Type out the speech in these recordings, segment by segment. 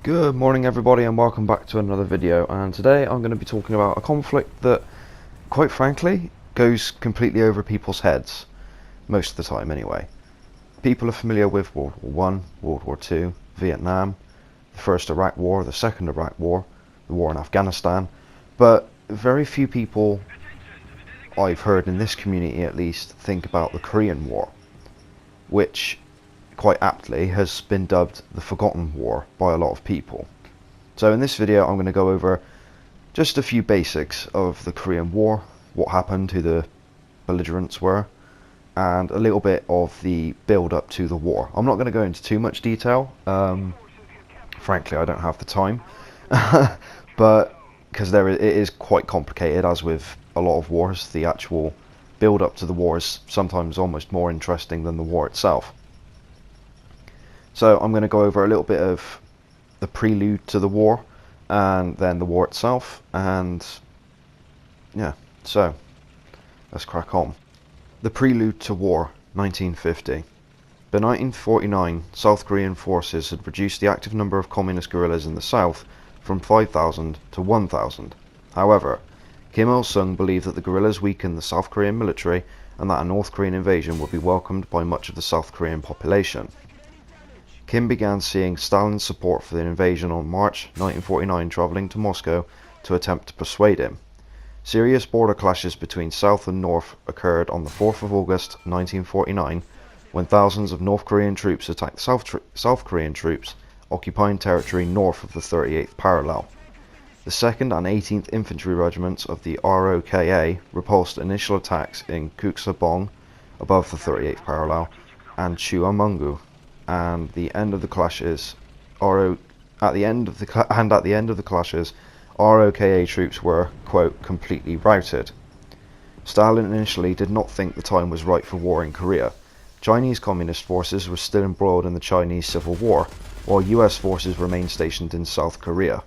Good morning everybody and welcome back to another video, and today I'm going to be talking about a conflict that, quite frankly, goes completely over people's heads, most of the time anyway. People are familiar with World War One, World War Two, Vietnam, the First Iraq War, the Second Iraq War, the war in Afghanistan, but very few people, I've heard in this community at least, think about the Korean War, which quite aptly has been dubbed the Forgotten War by a lot of people. So in this video I'm going to go over just a few basics of the Korean War, what happened, who the belligerents were, and a little bit of the build up to the war. I'm not going to go into too much detail, frankly I don't have the time, but because it is quite complicated, as with a lot of wars. The actual build up to the war is sometimes almost more interesting than the war itself. So I'm going to go over a little bit of the prelude to the war, and then the war itself, and yeah, so let's crack on. The prelude to war, 1950. By 1949, South Korean forces had reduced the active number of communist guerrillas in the south from 5,000 to 1,000. However, Kim Il-sung believed that the guerrillas weakened the South Korean military and that a North Korean invasion would be welcomed by much of the South Korean population. Kim began seeing Stalin's support for the invasion on March 1949, travelling to Moscow to attempt to persuade him. Serious border clashes between South and North occurred on the 4th of August 1949, when thousands of North Korean troops attacked South Korean troops occupying territory north of the 38th parallel. The 2nd and 18th Infantry Regiments of the ROKA repulsed initial attacks in Kuksabong, above the 38th parallel, and Chuamungu. And at the end of the clashes, ROKA troops were, quote, completely routed. Stalin initially did not think the time was right for war in Korea. Chinese communist forces were still embroiled in the Chinese Civil War, while US forces remained stationed in South Korea.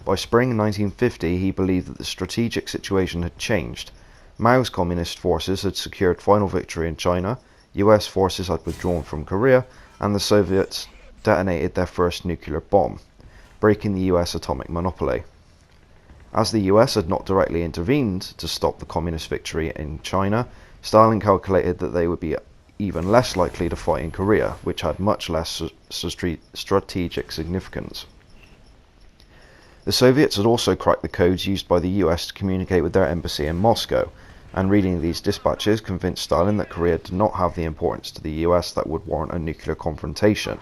By spring 1950, he believed that the strategic situation had changed. Mao's communist forces had secured final victory in China, US forces had withdrawn from Korea, and the Soviets detonated their first nuclear bomb, breaking the US atomic monopoly. As the US had not directly intervened to stop the communist victory in China, Stalin calculated that they would be even less likely to fight in Korea, which had much less strategic significance. The Soviets had also cracked the codes used by the US to communicate with their embassy in Moscow, and reading these dispatches convinced Stalin that Korea did not have the importance to the US that would warrant a nuclear confrontation.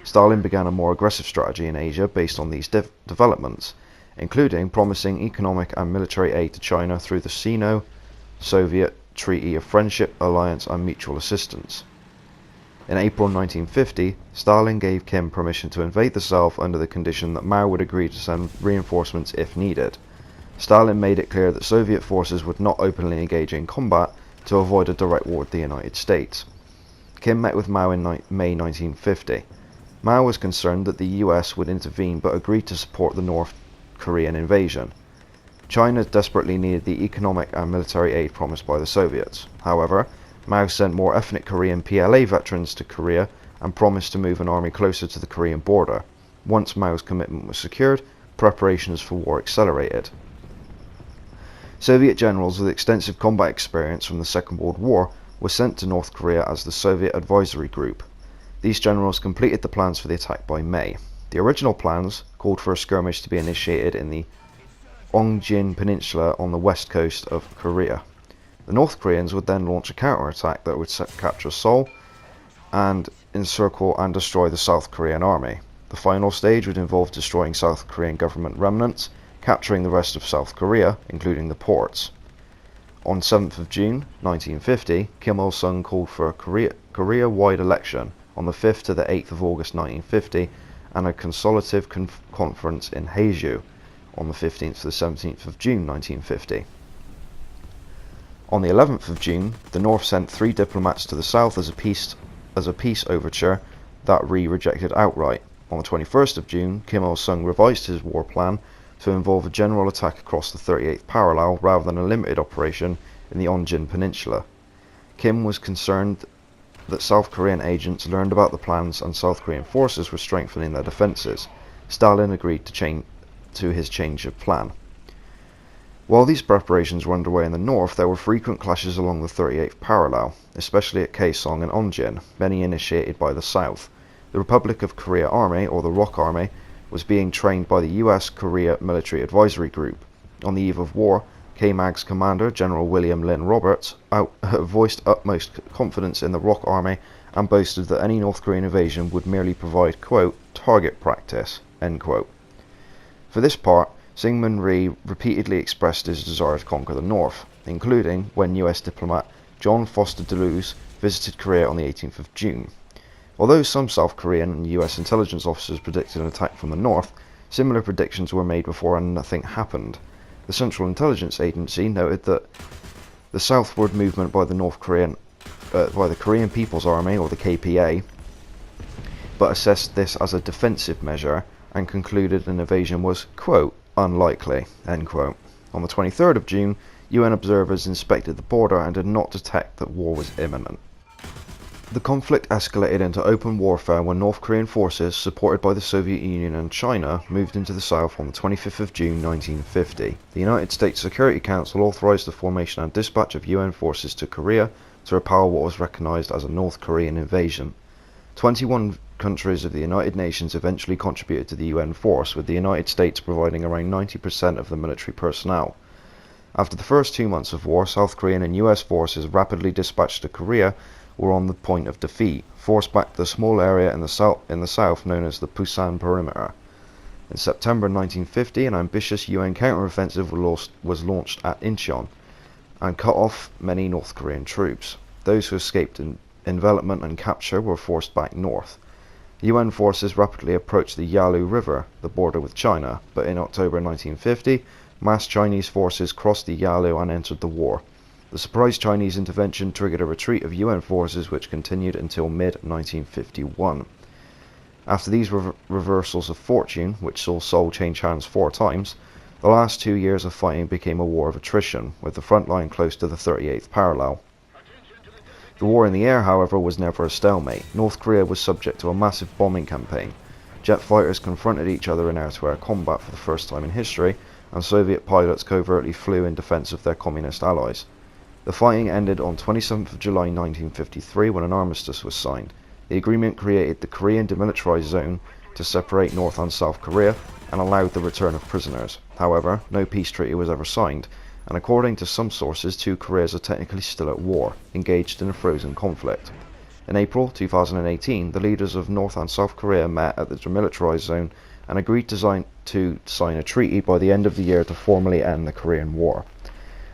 Stalin began a more aggressive strategy in Asia based on these developments, including promising economic and military aid to China through the Sino-Soviet Treaty of Friendship, Alliance and Mutual Assistance. In April 1950, Stalin gave Kim permission to invade the south under the condition that Mao would agree to send reinforcements if needed. Stalin made it clear that Soviet forces would not openly engage in combat to avoid a direct war with the United States. Kim met with Mao in May 1950. Mao was concerned that the US would intervene but agreed to support the North Korean invasion. China desperately needed the economic and military aid promised by the Soviets. However, Mao sent more ethnic Korean PLA veterans to Korea and promised to move an army closer to the Korean border. Once Mao's commitment was secured, preparations for war accelerated. Soviet generals with extensive combat experience from the Second World War were sent to North Korea as the Soviet Advisory Group. These generals completed the plans for the attack by May. The original plans called for a skirmish to be initiated in the Ongjin Peninsula on the west coast of Korea. The North Koreans would then launch a counterattack that would capture Seoul and encircle and destroy the South Korean army. The final stage would involve destroying South Korean government remnants, capturing the rest of South Korea, including the ports. On 7th of June 1950, Kim Il-sung called for a Korea-wide election on the 5th to the 8th of August 1950 and a consultative conference in Haeju on the 15th to the 17th of June 1950. On the 11th of June, the North sent 3 diplomats to the South as a peace overture that rejected outright. On the 21st of June, Kim Il-sung revised his war plan to involve a general attack across the 38th parallel rather than a limited operation in the Ongjin Peninsula. Kim was concerned that South Korean agents learned about the plans and South Korean forces were strengthening their defences. Stalin agreed to his change of plan. While these preparations were underway in the north, there were frequent clashes along the 38th parallel, especially at Kaesong and Onjin, many initiated by the south. The Republic of Korea Army, or the ROK Army, was being trained by the US Korea Military Advisory Group. On the eve of war, KMAG's commander, General William Lynn Roberts, voiced utmost confidence in the ROK Army and boasted that any North Korean invasion would merely provide, quote, target practice, end quote. For this part, Syngman Rhee repeatedly expressed his desire to conquer the North, including when US diplomat John Foster Dulles visited Korea on the 18th of June. Although some South Korean and US intelligence officers predicted an attack from the north, similar predictions were made before and nothing happened. The Central Intelligence Agency noted that the southward movement by the Korean People's Army, or the KPA, but assessed this as a defensive measure and concluded an invasion was, quote, unlikely, end quote. On the 23rd of June, UN observers inspected the border and did not detect that war was imminent. The conflict escalated into open warfare when North Korean forces, supported by the Soviet Union and China, moved into the south on the 25th of June 1950. The United States Security Council authorized the formation and dispatch of UN forces to Korea to repel what was recognized as a North Korean invasion. 21 countries of the United Nations eventually contributed to the UN force, with the United States providing around 90% of the military personnel. After the first 2 months of war, South Korean and US forces rapidly dispatched to Korea were on the point of defeat, forced back to the small area in the south known as the Pusan Perimeter. In September 1950, an ambitious UN counteroffensive was launched at Incheon and cut off many North Korean troops. Those who escaped envelopment and capture were forced back north. UN forces rapidly approached the Yalu River, the border with China, but in October 1950, mass Chinese forces crossed the Yalu and entered the war. The surprise Chinese intervention triggered a retreat of UN forces which continued until mid-1951. After these reversals of fortune, which saw Seoul change hands 4 times, the last 2 years of fighting became a war of attrition, with the front line close to the 38th parallel. The war in the air, however, was never a stalemate. North Korea was subject to a massive bombing campaign. Jet fighters confronted each other in air-to-air combat for the first time in history, and Soviet pilots covertly flew in defense of their communist allies. The fighting ended on 27th of July 1953 when an armistice was signed. The agreement created the Korean Demilitarized Zone to separate North and South Korea and allowed the return of prisoners. However, no peace treaty was ever signed, and according to some sources, 2 Koreas are technically still at war, engaged in a frozen conflict. In April 2018, the leaders of North and South Korea met at the Demilitarized Zone and agreed to sign a treaty by the end of the year to formally end the Korean War.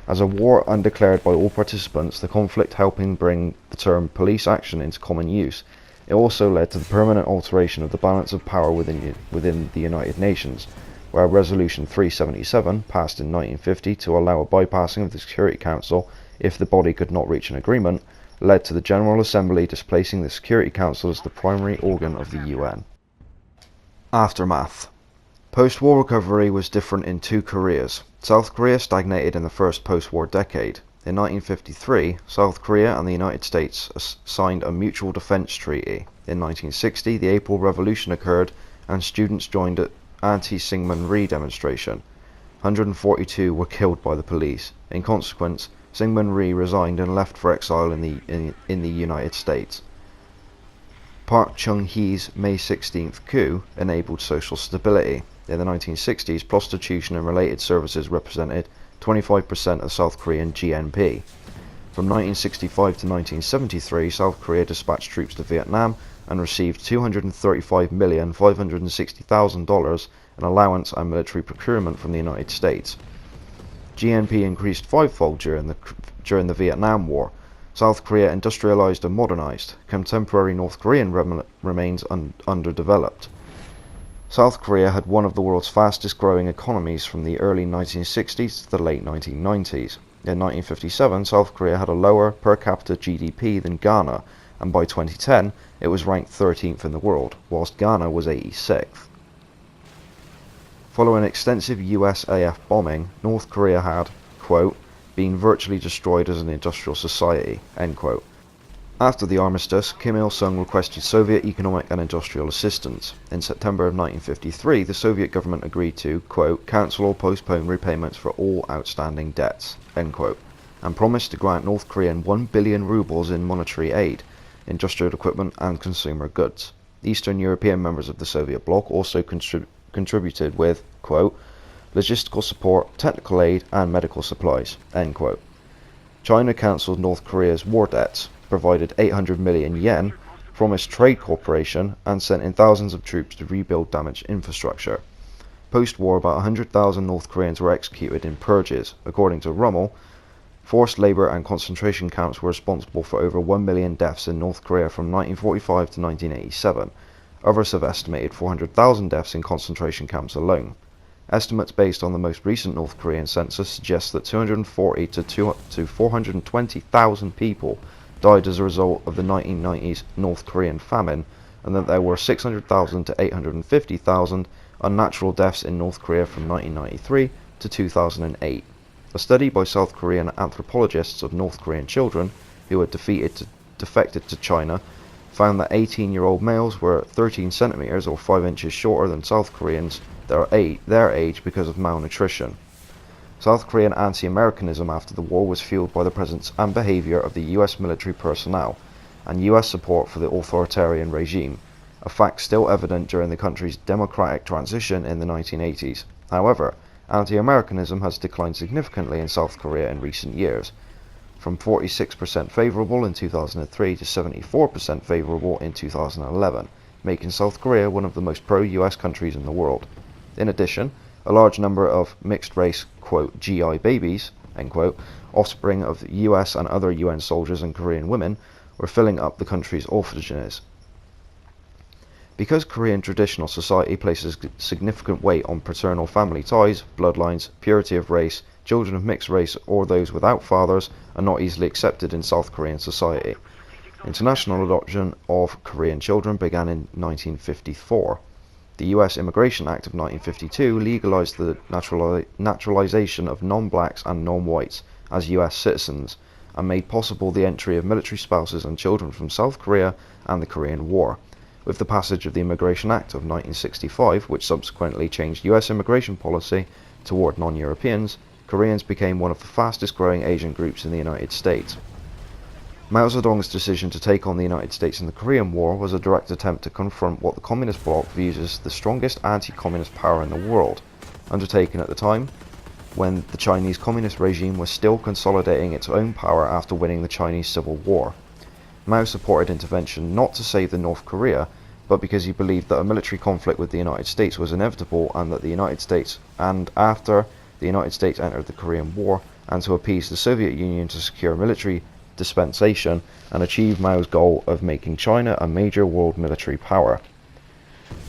As a war undeclared by all participants, the conflict helping bring the term police action into common use, it also led to the permanent alteration of the balance of power within the United Nations, where Resolution 377, passed in 1950 to allow a bypassing of the Security Council if the body could not reach an agreement, led to the General Assembly displacing the Security Council as the primary organ of the UN. Aftermath. Post-war recovery was different in 2 Koreas. South Korea stagnated in the first post-war decade. In 1953, South Korea and the United States signed a mutual defense treaty. In 1960, the April Revolution occurred and students joined an anti-Syngman Rhee demonstration. 142 were killed by the police. In consequence, Syngman Rhee resigned and left for exile in the United States. Park Chung-hee's May 16th coup enabled social stability. In the 1960s, prostitution and related services represented 25% of South Korean GNP. From 1965 to 1973, South Korea dispatched troops to Vietnam and received $235,560,000 in allowance and military procurement from the United States. GNP increased 5-fold during the Vietnam War. South Korea industrialized and modernized. Contemporary North Korean remains underdeveloped. South Korea had one of the world's fastest growing economies from the early 1960s to the late 1990s. In 1957, South Korea had a lower per capita GDP than Ghana, and by 2010, it was ranked 13th in the world, whilst Ghana was 86th. Following extensive USAF bombing, North Korea had, quote, been virtually destroyed as an industrial society, end quote. After the armistice, Kim Il-sung requested Soviet economic and industrial assistance. In September of 1953, the Soviet government agreed to, quote, cancel or postpone repayments for all outstanding debts, end quote, and promised to grant North Korea 1 billion rubles in monetary aid, industrial equipment and consumer goods. Eastern European members of the Soviet bloc also contributed with, quote, logistical support, technical aid and medical supplies, end quote. China cancelled North Korea's war debts, provided 800 million yen, promised trade cooperation, and sent in thousands of troops to rebuild damaged infrastructure. Post-war, about 100,000 North Koreans were executed in purges. According to Rommel, forced labor and concentration camps were responsible for over 1 million deaths in North Korea from 1945 to 1987. Others have estimated 400,000 deaths in concentration camps alone. Estimates based on the most recent North Korean census suggest that 240 to 420,000 people died as a result of the 1990s North Korean famine, and that there were 600,000 to 850,000 unnatural deaths in North Korea from 1993 to 2008. A study by South Korean anthropologists of North Korean children who had defected to China found that 18-year-old males were 13 centimeters or 5 inches shorter than South Koreans their age because of malnutrition. South Korean anti-Americanism after the war was fueled by the presence and behavior of the US military personnel and US support for the authoritarian regime, a fact still evident during the country's democratic transition in the 1980s. However, anti-Americanism has declined significantly in South Korea in recent years, from 46% favorable in 2003 to 74% favorable in 2011, making South Korea one of the most pro-US countries in the world. In addition, a large number of mixed-race, quote, GI babies, end quote, offspring of US and other UN soldiers and Korean women, were filling up the country's orphanages. Because Korean traditional society places significant weight on paternal family ties, bloodlines, purity of race, children of mixed race or those without fathers are not easily accepted in South Korean society. International adoption of Korean children began in 1954. The US Immigration Act of 1952 legalized the naturalization of non-blacks and non-whites as US citizens and made possible the entry of military spouses and children from South Korea and the Korean War. With the passage of the Immigration Act of 1965, which subsequently changed US immigration policy toward non-Europeans, Koreans became one of the fastest growing Asian groups in the United States. Mao Zedong's decision to take on the United States in the Korean War was a direct attempt to confront what the Communist bloc views as the strongest anti-communist power in the world, undertaken at the time when the Chinese Communist regime was still consolidating its own power after winning the Chinese Civil War. Mao supported intervention not to save the North Korea, but because he believed that a military conflict with the United States was inevitable and that the United States, and after the United States entered the Korean War, and to appease the Soviet Union to secure military dispensation and achieve Mao's goal of making China a major world military power.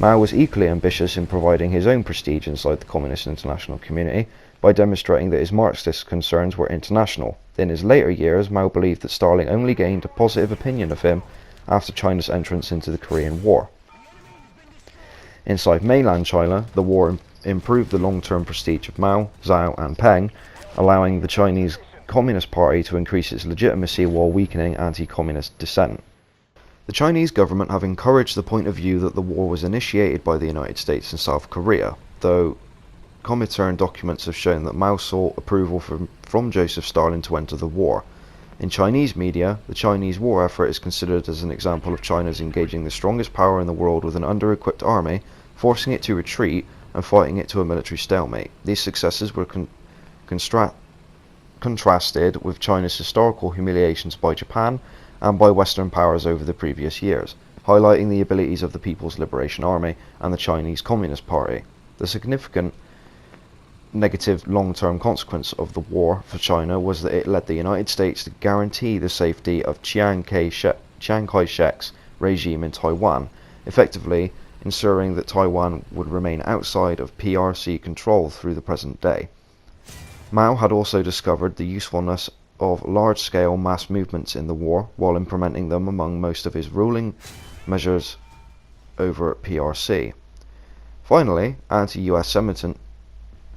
Mao was equally ambitious in providing his own prestige inside the communist international community by demonstrating that his Marxist concerns were international. In his later years, Mao believed that Stalin only gained a positive opinion of him after China's entrance into the Korean War. Inside mainland China, the war improved the long-term prestige of Mao, Zhao and Peng, allowing the Chinese Communist Party to increase its legitimacy while weakening anti-communist dissent. The Chinese government have encouraged the point of view that the war was initiated by the United States and South Korea, though Comintern documents have shown that Mao sought approval from Joseph Stalin to enter the war. In Chinese media, the Chinese war effort is considered as an example of China's engaging the strongest power in the world with an under-equipped army, forcing it to retreat and fighting it to a military stalemate. These successes were contrasted with China's historical humiliations by Japan and by Western powers over the previous years, highlighting the abilities of the People's Liberation Army and the Chinese Communist Party. The significant negative long-term consequence of the war for China was that it led the United States to guarantee the safety of Chiang Kai-shek's regime in Taiwan, effectively ensuring that Taiwan would remain outside of PRC control through the present day. Mao had also discovered the usefulness of large-scale mass movements in the war while implementing them among most of his ruling measures over PRC. Finally, anti-US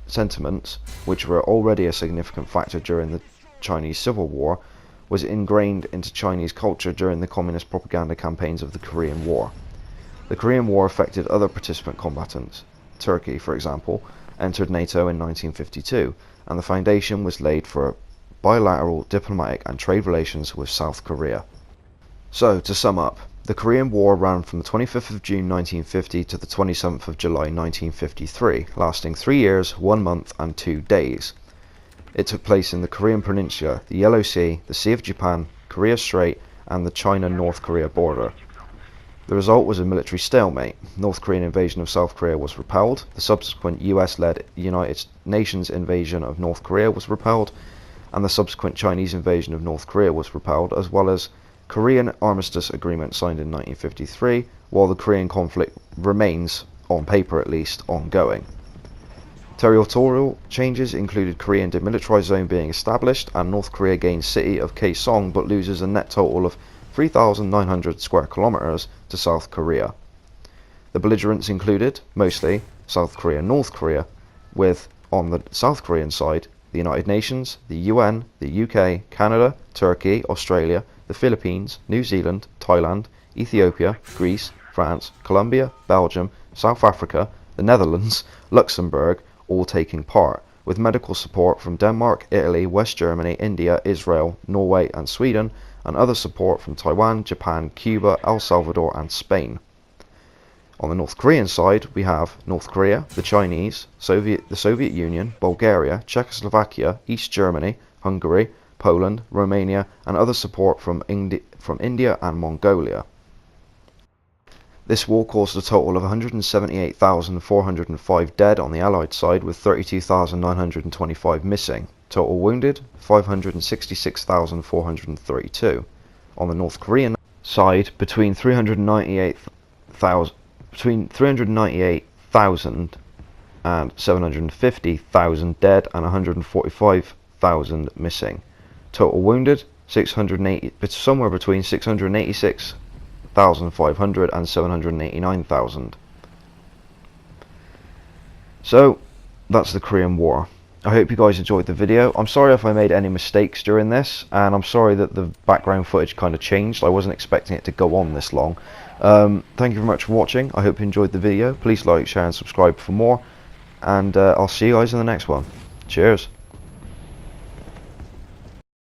sentiments, which were already a significant factor during the Chinese Civil War, was ingrained into Chinese culture during the communist propaganda campaigns of the Korean War. The Korean War affected other participant combatants. Turkey, for example, entered NATO in 1952, and the foundation was laid for bilateral diplomatic and trade relations with South Korea. So, to sum up, the Korean War ran from the 25th of June 1950 to the 27th of July 1953, lasting 3 years, 1 month and 2 days. It took place in the Korean Peninsula, the Yellow Sea, the Sea of Japan, Korea Strait, and the China-North Korea border. The result was a military stalemate. North Korean invasion of South Korea was repelled, the subsequent US-led United Nations invasion of North Korea was repelled, and the subsequent Chinese invasion of North Korea was repelled, as well as Korean Armistice Agreement signed in 1953, while the Korean conflict remains, on paper at least, ongoing. Territorial changes included Korean demilitarized zone being established, and North Korea gains city of Kaesong but loses a net total of 3,900 square kilometers to South Korea. The belligerents included, mostly, South Korea and North Korea, with, on the South Korean side, the United Nations, the UN, the UK, Canada, Turkey, Australia, the Philippines, New Zealand, Thailand, Ethiopia, Greece, France, Colombia, Belgium, South Africa, the Netherlands, Luxembourg, all taking part, with medical support from Denmark, Italy, West Germany, India, Israel, Norway and Sweden, and other support from Taiwan, Japan, Cuba, El Salvador and Spain. On the North Korean side, we have North Korea, the Chinese, the Soviet Union, Bulgaria, Czechoslovakia, East Germany, Hungary, Poland, Romania, and other support from India and Mongolia. This war caused a total of 178,405 dead on the Allied side, with 32,925 missing. Total wounded, 566,432. On the North Korean side, between 398,000 and 750,000 dead and 145,000 missing. Total wounded, somewhere between 686,500 and 789,000. So, that's the Korean War. I hope you guys enjoyed the video. I'm sorry if I made any mistakes during this, and I'm sorry that the background footage kind of changed. I wasn't expecting it to go on this long. Thank you very much for watching. I hope you enjoyed the video. Please like, share and subscribe for more, and I'll see you guys in the next one. Cheers.